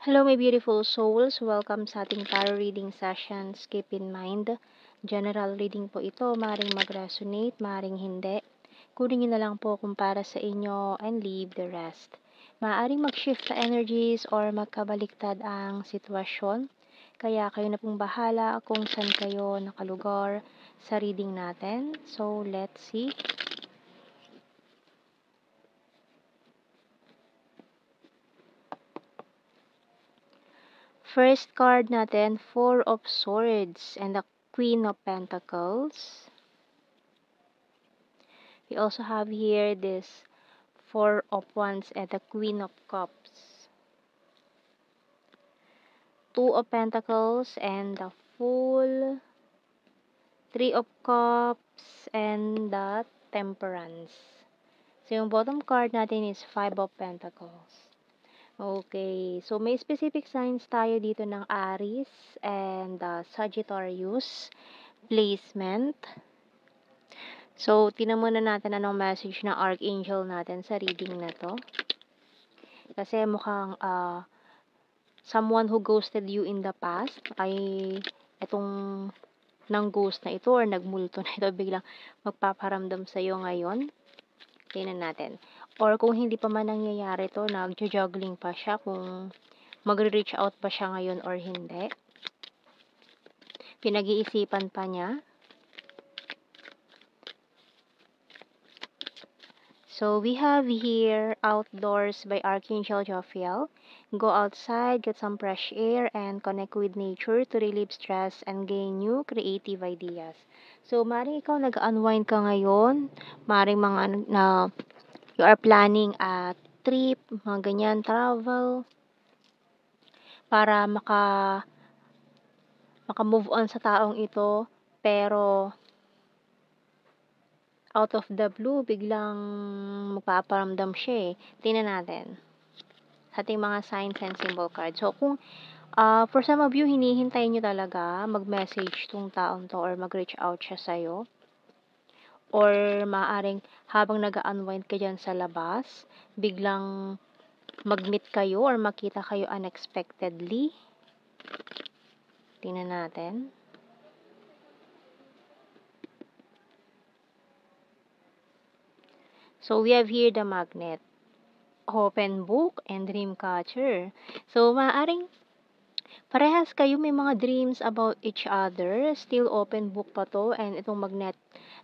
Hello, my beautiful souls. Welcome sa ating tarot reading sessions. Keep in mind, general reading po ito. Maring mag-resonate, maring hindi. Kunin nyo na lang po kung para sa inyo and leave the rest. Maaring mag-shift sa energies or magkabaliktad ang sitwasyon. Kaya kayo na pong bahala kung saan kayo nakalugar sa reading natin. So, let's see. First card natin, Four of Swords and the Queen of Pentacles. We also have here this Four of Wands and the Queen of Cups. Two of Pentacles and the Fool. Three of Cups and the Temperance. So, yung bottom card natin is Five of Pentacles. Okay, so may specific signs tayo dito ng Aries and Sagittarius placement. So, tinan muna natin anong message ng Archangel natin sa reading na to. Kasi mukhang someone who ghosted you in the past ay itong ng ghost na ito or nagmulto na ito biglang magpaparamdam sa iyo ngayon. Tingnan natin. Or kung hindi pa man nangyayari to, nagjo-juggling pa siya kung magre-reach out pa siya ngayon or hindi. Pinag-iisipan pa niya. So, we have here Outdoors by Archangel Jophiel. Go outside, get some fresh air, and connect with nature to relieve stress and gain new creative ideas. So, maring ikaw nag-unwind ka ngayon, maring mga na you are planning a trip, mga ganyan, travel, para maka-move on sa taong ito, pero out of the blue, biglang magpaparamdam siya eh. Tingnan natin. Sa ating mga signs and symbol card. So, kung for some of you, hinihintay nyo talaga mag-message tong taong to or mag-reach out siya sa'yo. Or maaaring habang nag-unwind ka dyan sa labas, biglang mag-meet kayo or makita kayo unexpectedly. Tingnan natin. So, we have here the Magnet, Open Book, and Dream Catcher. So, maaaring parehas kayo may mga dreams about each other. Still open book pa to. And itong magnet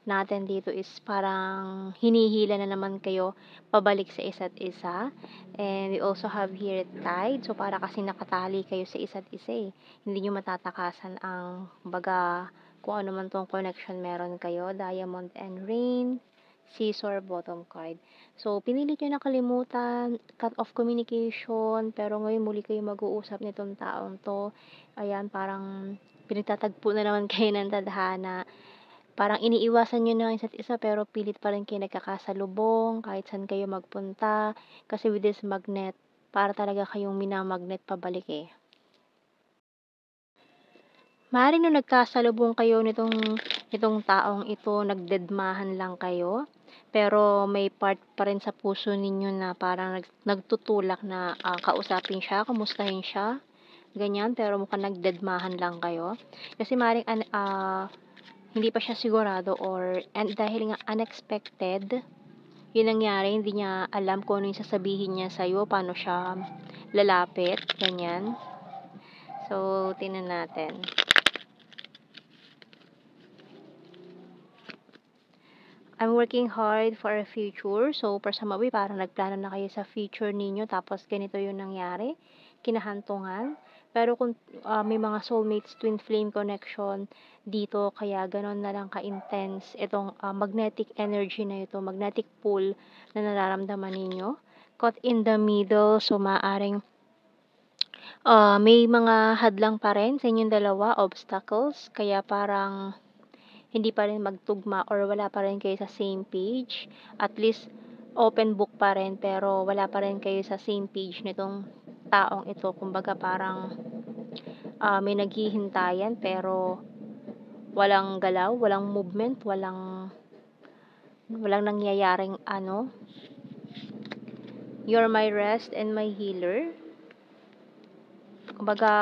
natin dito is parang hinihila na naman kayo pabalik sa isa't isa. And we also have here Tide. So, para kasi nakatali kayo sa isa't isa eh. Hindi nyo matatakasan ang baga kung ano man tong connection meron kayo. Diamond and Rain. Scissor, bottom card. So, pinilit nyo nakalimutan, cut off communication, pero ngayon muli kayo mag-uusap nitong taong to. Ayan, parang pinagtatagpo na naman kayo ng tadhana. Parang iniiwasan nyo na isa't isa, pero pilit pa rin kayo nagkakasalubong, kahit saan kayo magpunta. Kasi with this magnet, para talaga kayong minamagnet pabalik eh. Maaaring nung nagkasalubong kayo nitong taong ito, nagdedmahan lang kayo. Pero may part pa rin sa puso ninyo na parang nagtutulak na kausapin siya, kumustahin siya, ganyan. Pero mukhang nagdedmahan lang kayo. Kasi maaaring hindi pa siya sigurado or dahil nga unexpected, yun nangyari, hindi niya alam kung ano yung sasabihin niya sa'yo, paano siya lalapit, ganyan. So, tingnan natin. I'm working hard for a future. So, for some of you, parang nagplano na kayo sa future ninyo, tapos ganito yung nangyari, kinahantungan. Pero kung may mga soulmates, twin flame connection dito, kaya ganon na lang ka-intense itong magnetic energy na ito, magnetic pull na nararamdaman ninyo. Caught in the middle, so maaring may mga hadlang pa rin sa inyong dalawa, obstacles, kaya parang hindi pa rin magtugma or wala pa rin kayo sa same page. At least, open book pa rin, pero wala pa rin kayo sa same page nitong taong ito. Kumbaga parang may naghihintayan, pero walang galaw, walang movement, walang nangyayaring You're my rest and my healer. kumbaga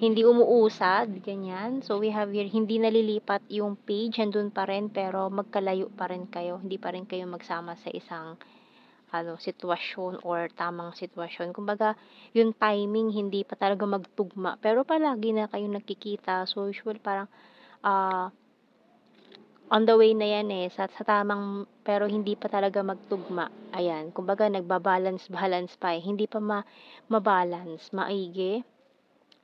hindi umuusad, ganyan. So, we have here, hindi nalilipat yung page, andun pa rin, pero magkalayo pa rin kayo. Hindi pa rin kayo magsama sa isang sitwasyon or tamang sitwasyon. Kumbaga, yung timing hindi pa talaga magtugma, pero palagi na kayong nagkikita. So, usually parang ah, on the way na yan sa tamang, pero hindi pa talaga magtugma. Ayan, kumbaga nagba-balance pa eh. Hindi pa mabalance, maigi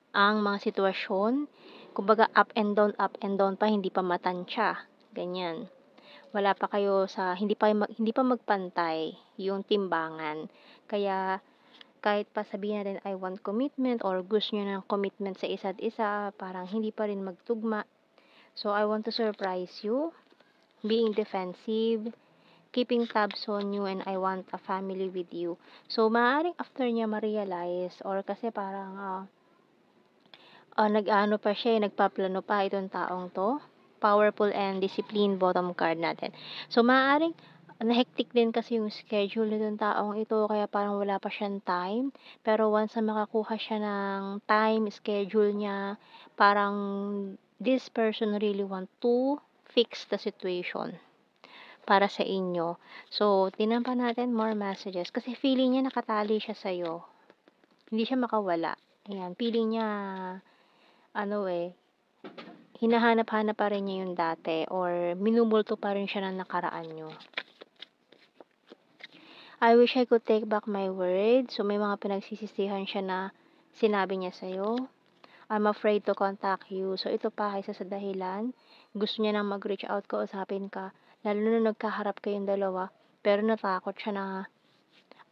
ang mga sitwasyon. Kumbaga up and down pa, hindi pa matansya. Ganyan. Wala pa kayo sa hindi pa magpantay yung timbangan. Kaya kahit pa sabihin natin I want commitment or gusto niyo ng commitment sa isa't isa, parang hindi pa rin magtugma. So I want to surprise you, being defensive, keeping tabs on you, and I want a family with you. So maaaring after niya ma-realize or kasi parang nag-aano pa siya nagpaplano pa itong taong 'to. Powerful and disciplined bottom card natin. So, maaaring na-hectic din kasi yung schedule nitong taong ito kaya parang wala pa siyang time. Pero once na makakuha siya ng time, schedule niya, parang this person really want to fix the situation para sa inyo. So, tingnan pa natin more messages kasi feeling niya nakatali siya sa'yo. Hindi siya makawala. Ayan, feeling niya hinahanap-hanap pa rin niya yung dati or minumulto pa rin siya ng nakaraan niyo. I wish I could take back my word. So, may mga pinagsisisihan siya na sinabi niya sa'yo. I'm afraid to contact you. So, ito pa isa sa dahilan. Gusto niya nang mag-reach out, kausapin ka. Lalo na nagkaharap kayong dalawa. Pero natakot siya na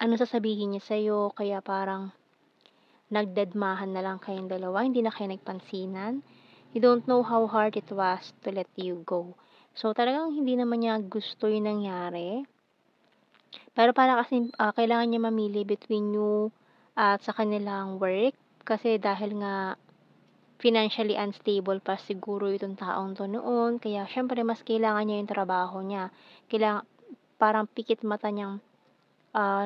ano sasabihin niya sa'yo. Kaya parang nagdedmahan na lang kayong dalawa. Hindi na kayo nagpansinan. You don't know how hard it was to let you go. So, talagang hindi naman niya gusto yung nangyari. Pero para kasi kailangan niya mamili between you at sa kanilang work. Kasi dahil nga financially unstable pa siguro itong taong to noon. Kaya syempre mas kailangan niya yung trabaho niya. Kailangan, parang pikit mata niyang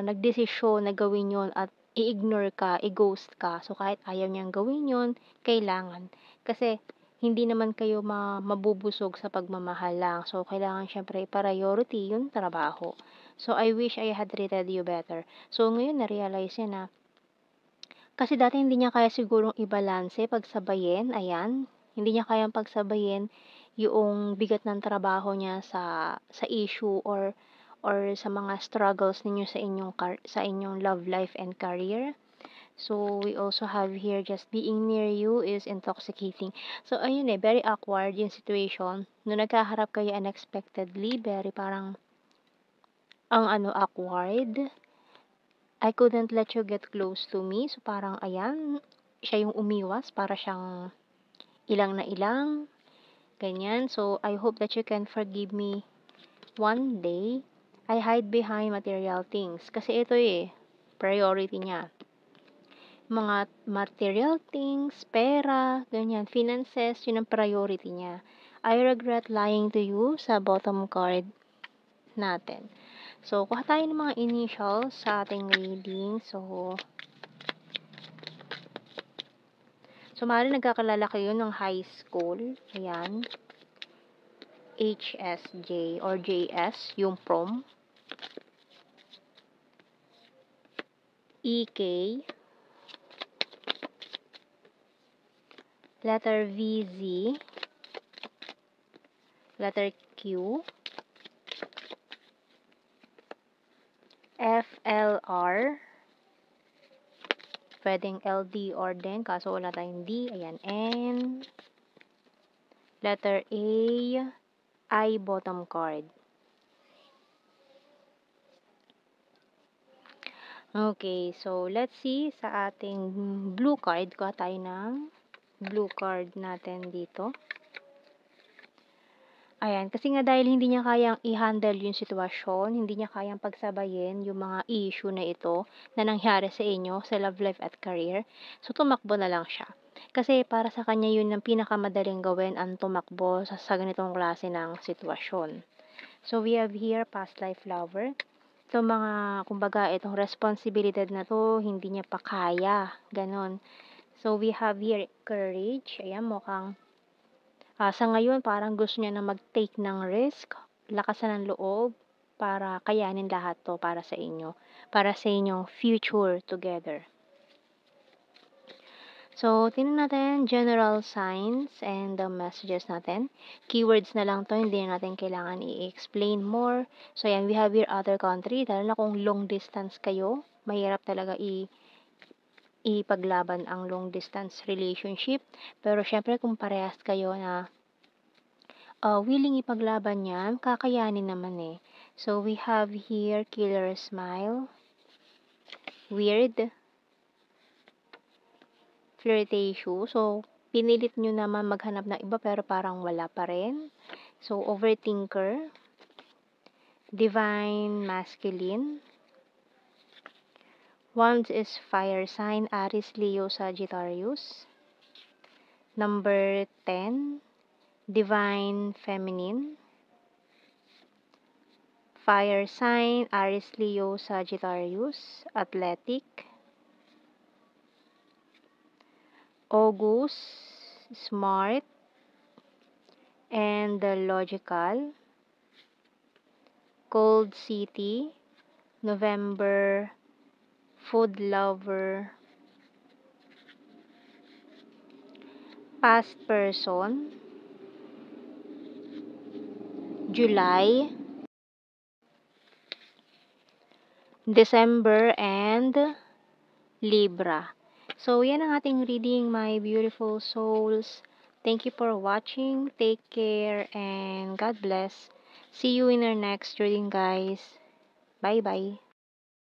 nagdesisyon na gawin yon at i-ignore ka, i-ghost ka. So, kahit ayaw niyang gawin yon kailangan. Kasi, hindi naman kayo mabubusog sa pagmamahal lang. So, kailangan syempre priority yung trabaho. So, I wish I had treated you better. So, ngayon na-realize niya na kasi dati hindi niya kaya sigurong i-balanse, pagsabayin, ayan. Hindi niya kayang pagsabayin yung bigat ng trabaho niya sa issue or sa mga struggles ninyo sa inyong love life and career. So, we also have here just being near you is intoxicating. So, ayun very awkward yung situation. Nung nagkaharap kayo unexpectedly, very parang awkward. I couldn't let you get close to me. So, parang ayan, siya yung umiwas para siyang ilang na ilang, ganyan. So, I hope that you can forgive me one day. I hide behind material things. Kasi ito priority niya. Mga material things, pera, ganyan, finances, yun ang priority niya. I regret lying to you sa bottom card natin. So, kuha tayo ng mga initials sa ating reading. So maaaring nagkakalala kayo ng high school. Ayan. HSJ or JS, yung prom. EK. Letter VZ. Letter Q. FLR. Pwedeng LD or din, kaso wala tayong D. Ayan, N. Letter A. I bottom card. Okay, so let's see sa ating blue card. Kuha tayo ng blue card natin dito. Ayan, kasi nga dahil hindi niya kayang i-handle yung sitwasyon, hindi niya kayang pagsabayin yung mga issue na ito na nangyari sa inyo sa love life at career. So, tumakbo na lang siya. Kasi para sa kanya yun ang pinakamadaling gawin ang tumakbo sa ganitong klase ng sitwasyon. So, we have here past life lover. mga kumbaga itong responsibilidad na 'to hindi niya pa kaya, gano'n. So, we have here courage, ayan mukhang, sa ngayon parang gusto niya na mag-take ng risk, lakasan ng loob para kayanin lahat 'to para sa inyo, para sa inyong future together. So, tingnan natin general signs and the messages natin. Keywords na lang 'to, hindi na natin kailangan i-explain more. So, ayan, we have here other country, lalo na kung long distance kayo, mahirap talaga ipaglaban ang long distance relationship. Pero siyempre kung parehas kayo na willing ipaglaban 'yan, kakayanin naman, eh. So, we have here killer smile, weird, flirtatious. So, pinilit niyo naman maghanap ng iba pero parang wala pa rin. So, overthinker, divine masculine. Wands is fire sign, Aries, Leo, Sagittarius. Number 10, divine feminine. Fire sign, Aries, Leo, Sagittarius. Athletic. August, smart and logical. Cold city. November, food lover. Past person. July, December, and Libra. So, yan ang ating reading, my beautiful souls. Thank you for watching. Take care and God bless. See you in our next reading, guys. Bye-bye.